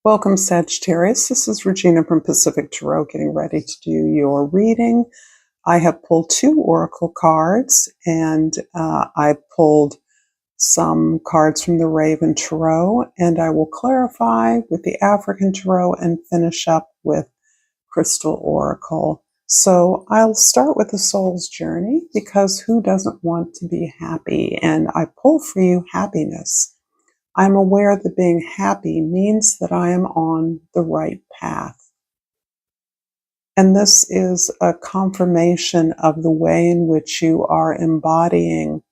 Welcome, Sagittarius. This is Regina from Pacific Tarot getting ready to do your reading. I have pulled two oracle cards, and I pulled some cards from the Raven Tarot, and I will clarify with the African Tarot and finish up with Crystal Oracle. So I'll start with the Soul's Journey, because who doesn't want to be happy? And I pull for you happiness. I'm aware that being happy means that I am on the right path. And this is a confirmation of the way in which you are embodying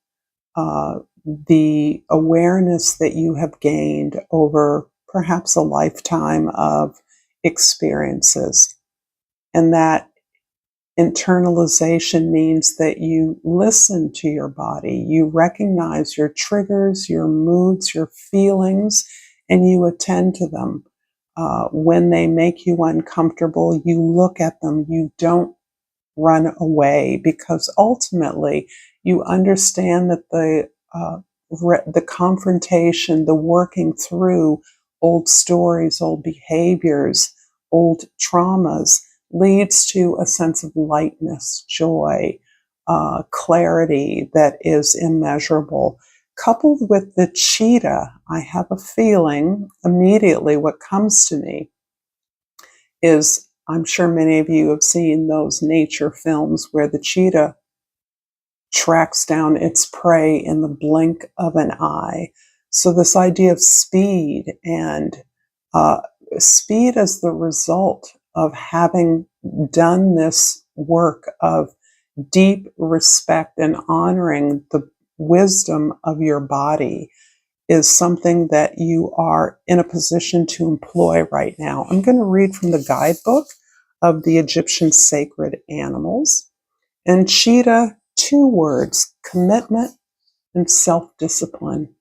the awareness that you have gained over perhaps a lifetime of experiences. And that internalization means that you listen to your body, you recognize your triggers, your moods, your feelings, and you attend to them. When they make you uncomfortable, you look at them, you don't run away, because ultimately you understand that the confrontation, the working through old stories, old behaviors, old traumas, leads to a sense of lightness, joy, clarity that is immeasurable. Coupled with the cheetah, I have a feeling immediately what comes to me is, I'm sure many of you have seen those nature films where the cheetah tracks down its prey in the blink of an eye. So this idea of speed, and speed as the result of having done this work of deep respect and honoring the wisdom of your body, is something that you are in a position to employ right now. I'm going to read from the guidebook of the Egyptian sacred animals. And cheetah, two words: commitment and self-discipline.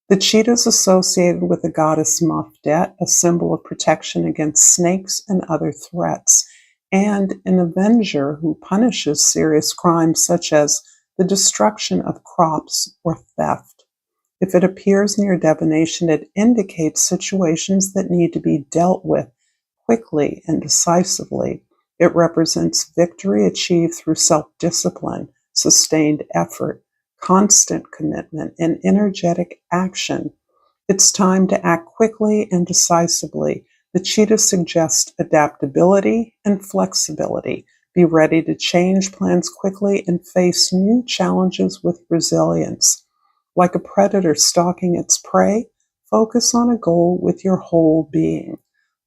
The cheetah is associated with the goddess Mafdet, a symbol of protection against snakes and other threats, and an avenger who punishes serious crimes such as the destruction of crops or theft. If it appears near divination, it indicates situations that need to be dealt with quickly and decisively. It represents victory achieved through self-discipline, sustained effort, constant commitment, and energetic action. It's time to act quickly and decisively. The cheetah suggests adaptability and flexibility. Be ready to change plans quickly and face new challenges with resilience. Like a predator stalking its prey, focus on a goal with your whole being.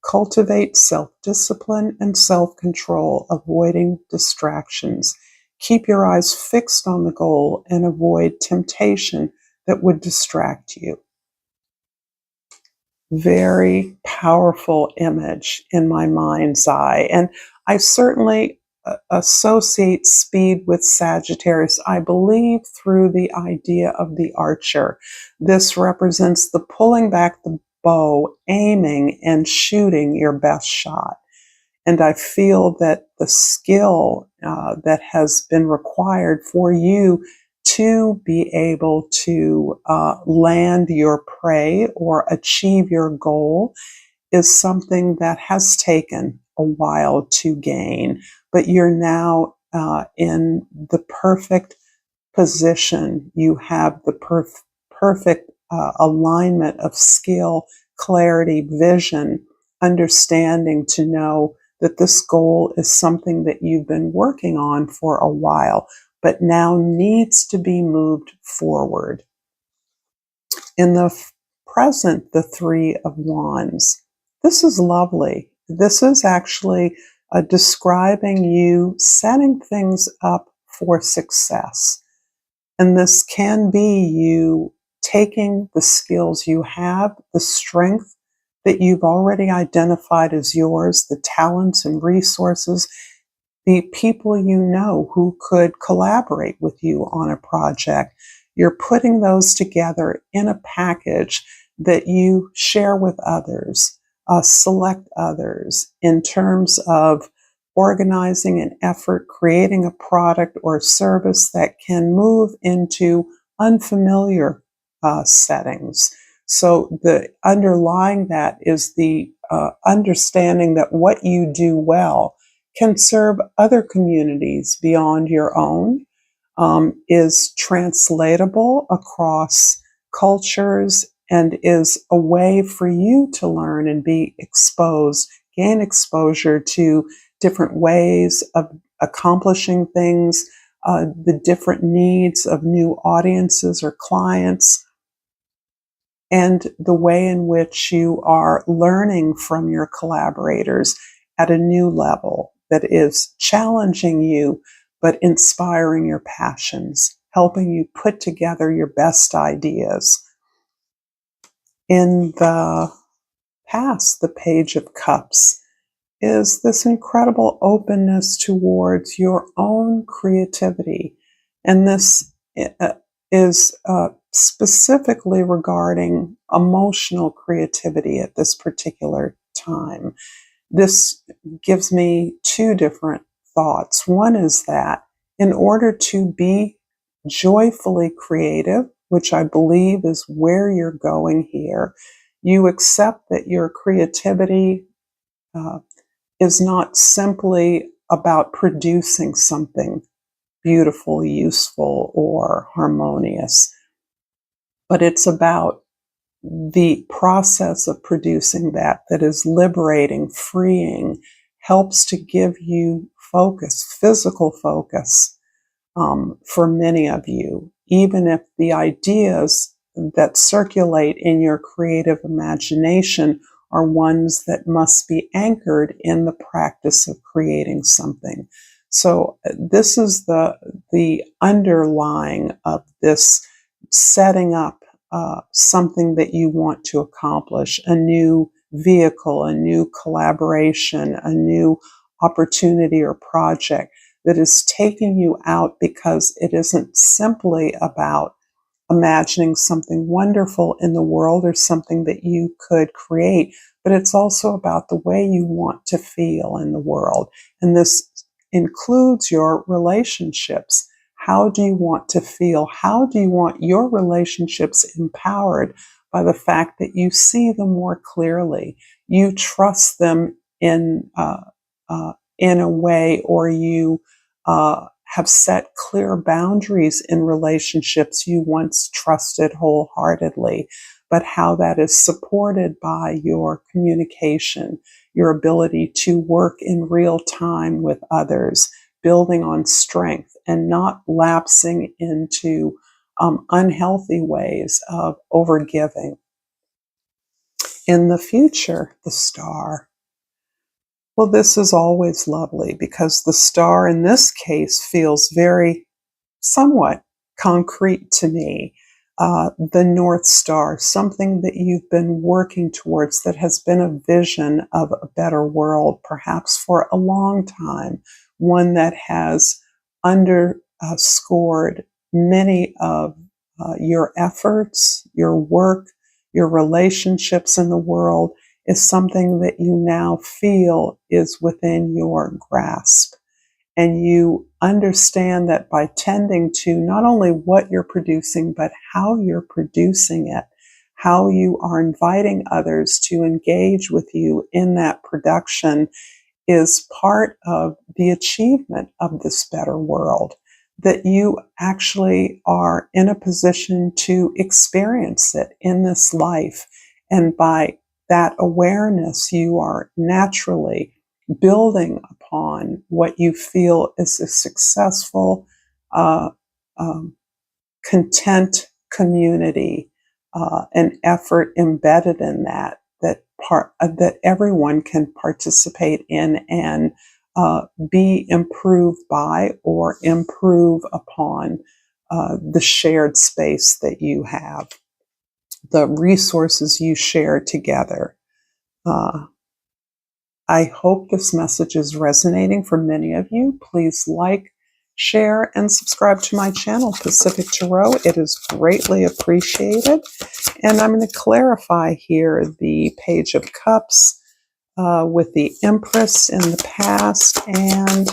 Cultivate self-discipline and self-control, avoiding distractions. Keep your eyes fixed on the goal and avoid temptation that would distract you. Very powerful image in my mind's eye. And I certainly associate speed with Sagittarius, I believe, through the idea of the archer. This represents the pulling back the bow, aiming and shooting your best shot. And I feel that the skill that has been required for you to be able to land your prey or achieve your goal is something that has taken a while to gain, but you're now in the perfect position. You have the perfect alignment of skill, clarity, vision, understanding to know that this goal is something that you've been working on for a while, but now needs to be moved forward. In the present, the Three of Wands. This is lovely. This is actually describing you setting things up for success. And this can be you taking the skills you have, the strength that you've already identified as yours, the talents and resources, the people you know who could collaborate with you on a project. You're putting those together in a package that you share with others, select others in terms of organizing an effort, creating a product or service that can move into unfamiliar settings. So the underlying that is the understanding that what you do well can serve other communities beyond your own, is translatable across cultures, and is a way for you to learn and be exposed, gain exposure to different ways of accomplishing things, the different needs of new audiences or clients, and the way in which you are learning from your collaborators at a new level that is challenging you but inspiring your passions, helping you put together your best ideas. In the past, the Page of Cups is this incredible openness towards your own creativity. And this is specifically regarding emotional creativity at this particular time. This gives me two different thoughts. One is that in order to be joyfully creative, which I believe is where you're going here, you accept that your creativity is not simply about producing something beautiful, useful, or harmonious, but it's about the process of producing that is liberating, freeing, helps to give you focus, physical focus, for many of you, even if the ideas that circulate in your creative imagination are ones that must be anchored in the practice of creating something. So this is the underlying of this setting up something that you want to accomplish, a new vehicle, a new collaboration, a new opportunity or project that is taking you out, because it isn't simply about imagining something wonderful in the world or something that you could create, but it's also about the way you want to feel in the world. And this includes your relationships. How do you want to feel? How do you want your relationships empowered by the fact that you see them more clearly? You trust them in a way, or you have set clear boundaries in relationships you once trusted wholeheartedly, but how that is supported by your communication, your ability to work in real time with others, building on strength and not lapsing into unhealthy ways of overgiving. In the future, the star. Well, this is always lovely, because the star in this case feels very somewhat concrete to me. The North Star, something that you've been working towards, that has been a vision of a better world, perhaps for a long time, one that has underscored many of your efforts, your work, your relationships in the world, is something that you now feel is within your grasp. And you understand that by tending to not only what you're producing, but how you're producing it, how you are inviting others to engage with you in that production, is part of the achievement of this better world, that you actually are in a position to experience it in this life. And by that awareness, you are naturally building upon what you feel is a successful, uh, um, content community, an effort embedded in that everyone can participate in and be improved by or improve upon the shared space that you have, the resources you share together. I hope this message is resonating for many of you. Please like, share, and subscribe to my channel, Pacific Tarot. It is greatly appreciated. And I'm going to clarify here the Page of Cups with the Empress in the past and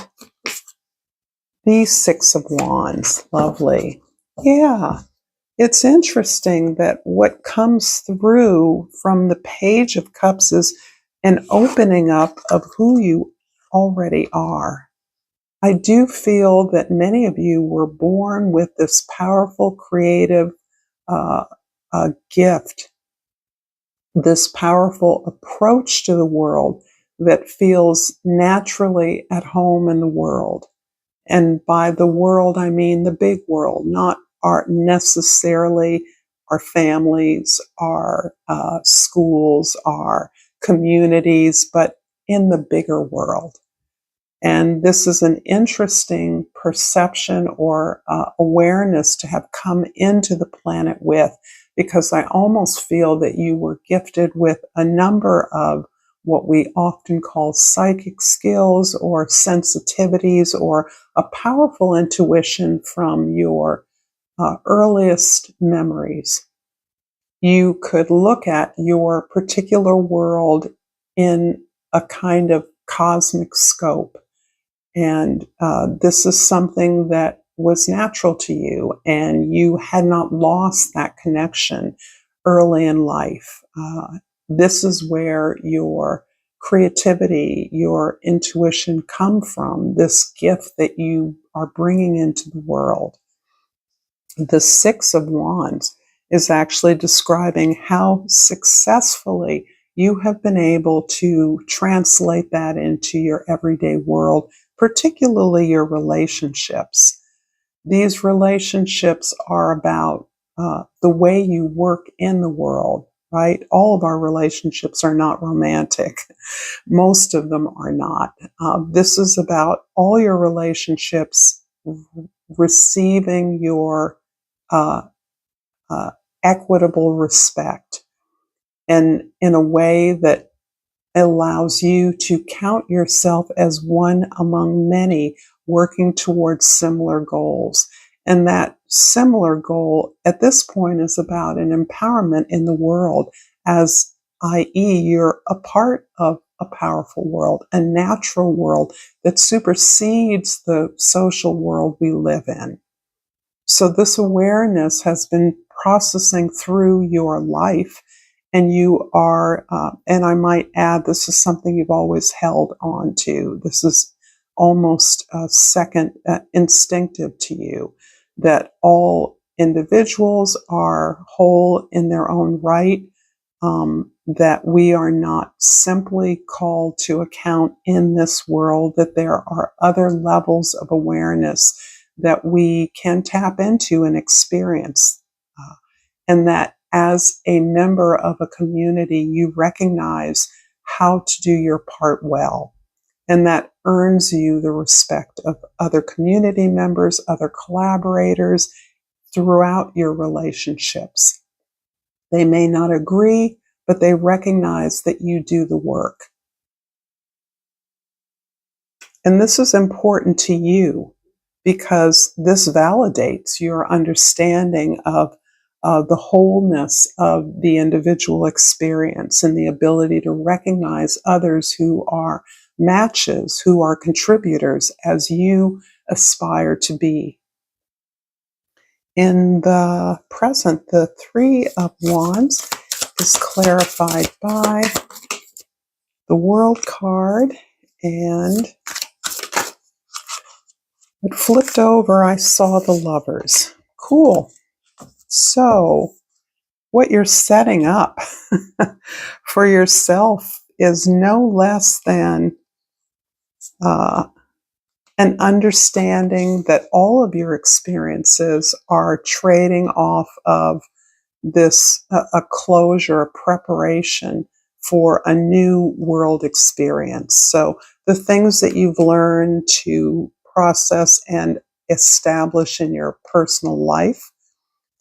the Six of Wands. Lovely. Yeah. It's interesting that what comes through from the Page of Cups is an opening up of who you already are. I do feel that many of you were born with this powerful creative uh, gift, this powerful approach to the world that feels naturally at home in the world. And by the world, I mean the big world, not necessarily our families, our schools, our communities, but in the bigger world. And this is an interesting perception or awareness to have come into the planet with, because I almost feel that you were gifted with a number of what we often call psychic skills or sensitivities, or a powerful intuition from your earliest memories. You could look at your particular world in a kind of cosmic scope. And this is something that was natural to you, and you had not lost that connection early in life. This is where your creativity, your intuition come from, this gift that you are bringing into the world. The Six of Wands is actually describing how successfully you have been able to translate that into your everyday world, particularly your relationships. These relationships are about the way you work in the world, right? All of our relationships are not romantic. Most of them are not. This is about all your relationships receiving your uh, uh, equitable respect, and in a way that allows you to count yourself as one among many working towards similar goals. And that similar goal at this point is about an empowerment in the world, as i.e., you're a part of a powerful world, a natural world that supersedes the social world we live in. So this awareness has been processing through your life, and you are, and I might add, this is something you've always held on to. This is almost second instinctive to you, that all individuals are whole in their own right, that we are not simply called to account in this world, that there are other levels of awareness that we can tap into and experience. And that as a member of a community, you recognize how to do your part well. And that earns you the respect of other community members, other collaborators throughout your relationships. They may not agree, but they recognize that you do the work. And this is important to you, because this validates your understanding of the wholeness of the individual experience, and the ability to recognize others who are matches, who are contributors, as you aspire to be. In the present, the Three of Wands is clarified by the World card, and it flipped over, I saw the Lovers. Cool. So, what you're setting up for yourself is no less than an understanding that all of your experiences are trading off of this a closure, a preparation for a new world experience. So the things that you've learned to process and establish in your personal life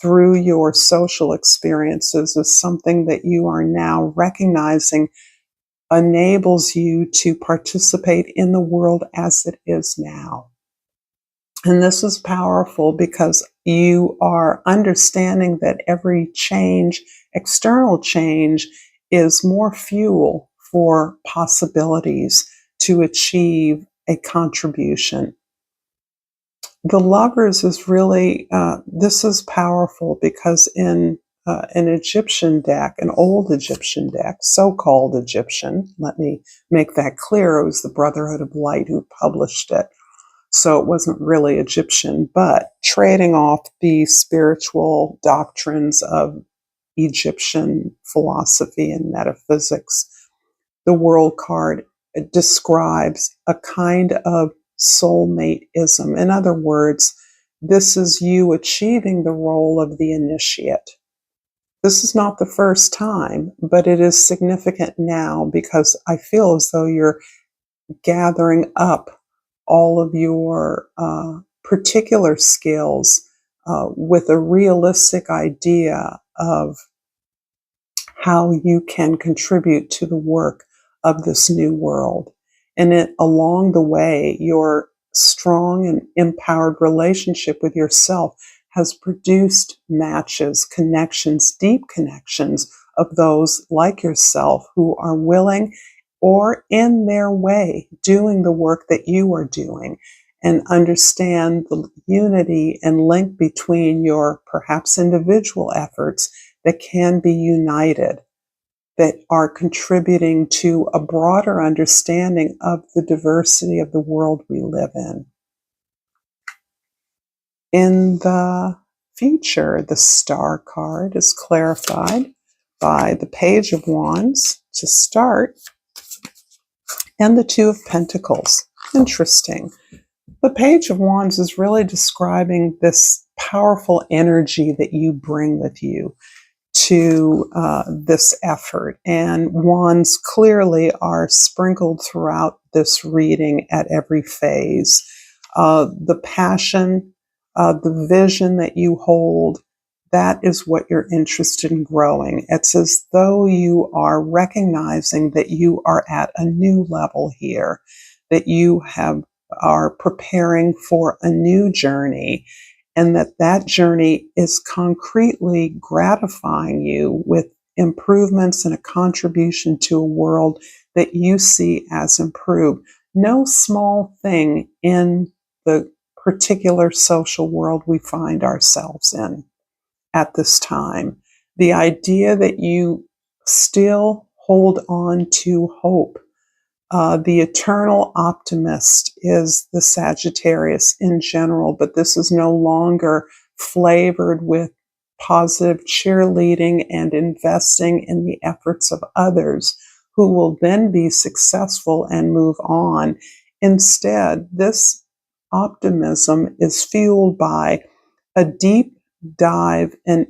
through your social experiences is something that you are now recognizing enables you to participate in the world as it is now. And this is powerful because you are understanding that every change, external change, is more fuel for possibilities to achieve a contribution. The Lovers is really, this is powerful because in an Egyptian deck, an old Egyptian deck, so-called Egyptian. Let me make that clear. It was the Brotherhood of Light who published it. So it wasn't really Egyptian, but trading off the spiritual doctrines of Egyptian philosophy and metaphysics. The world card describes a kind of soulmate-ism. In other words, this is you achieving the role of the initiate. This is not the first time, but it is significant now because I feel as though you're gathering up all of your particular skills with a realistic idea of how you can contribute to the work of this new world. And along the way, your strong and empowered relationship with yourself has produced matches, connections, deep connections of those like yourself who are willing or in their way doing the work that you are doing, and understand the unity and link between your perhaps individual efforts that can be united, that are contributing to a broader understanding of the diversity of the world we live in. In the future, the Star card is clarified by the Page of Wands to start, and the Two of Pentacles. Interesting. The Page of Wands is really describing this powerful energy that you bring with you to this effort. And wands clearly are sprinkled throughout this reading at every phase. The passion, the vision that you hold, that is what you're interested in growing. It's as though you are recognizing that you are at a new level here, that you are preparing for a new journey, and that journey is concretely gratifying you with improvements and a contribution to a world that you see as improved. No small thing in the particular social world we find ourselves in at this time. The idea that you still hold on to hope. The eternal optimist is the Sagittarius in general, but this is no longer flavored with positive cheerleading and investing in the efforts of others who will then be successful and move on. Instead, this optimism is fueled by a deep dive and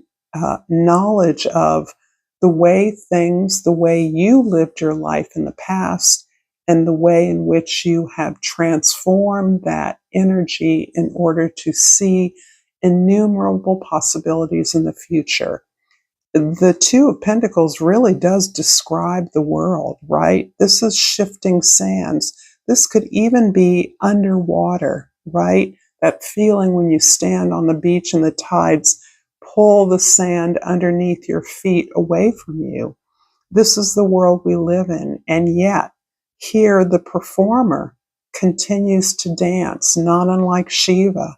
knowledge of the way you lived your life in the past, and the way in which you have transformed that energy in order to see innumerable possibilities in the future. The Two of Pentacles really does describe the world, right? This is shifting sands. This could even be underwater, right? That feeling when you stand on the beach and the tides pull the sand underneath your feet away from you. This is the world we live in. And yet, here the performer continues to dance, not unlike Shiva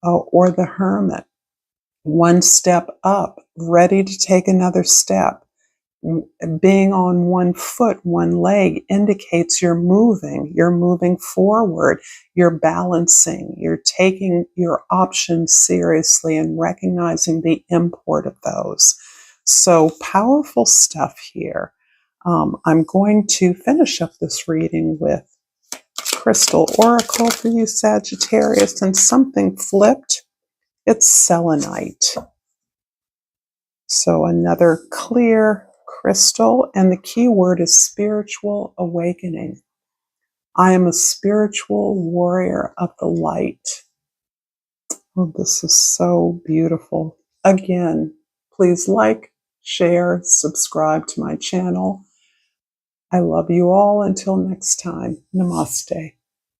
or the hermit. One step up, ready to take another step. Being on one foot, one leg indicates you're moving forward, you're balancing, you're taking your options seriously and recognizing the import of those. So powerful stuff here. I'm going to finish up this reading with Crystal Oracle for you, Sagittarius, and something flipped. It's selenite. So another clear crystal, and the key word is spiritual awakening. I am a spiritual warrior of the light. Oh, this is so beautiful. Again, please like, share, subscribe to my channel. I love you all. Until next time, namaste.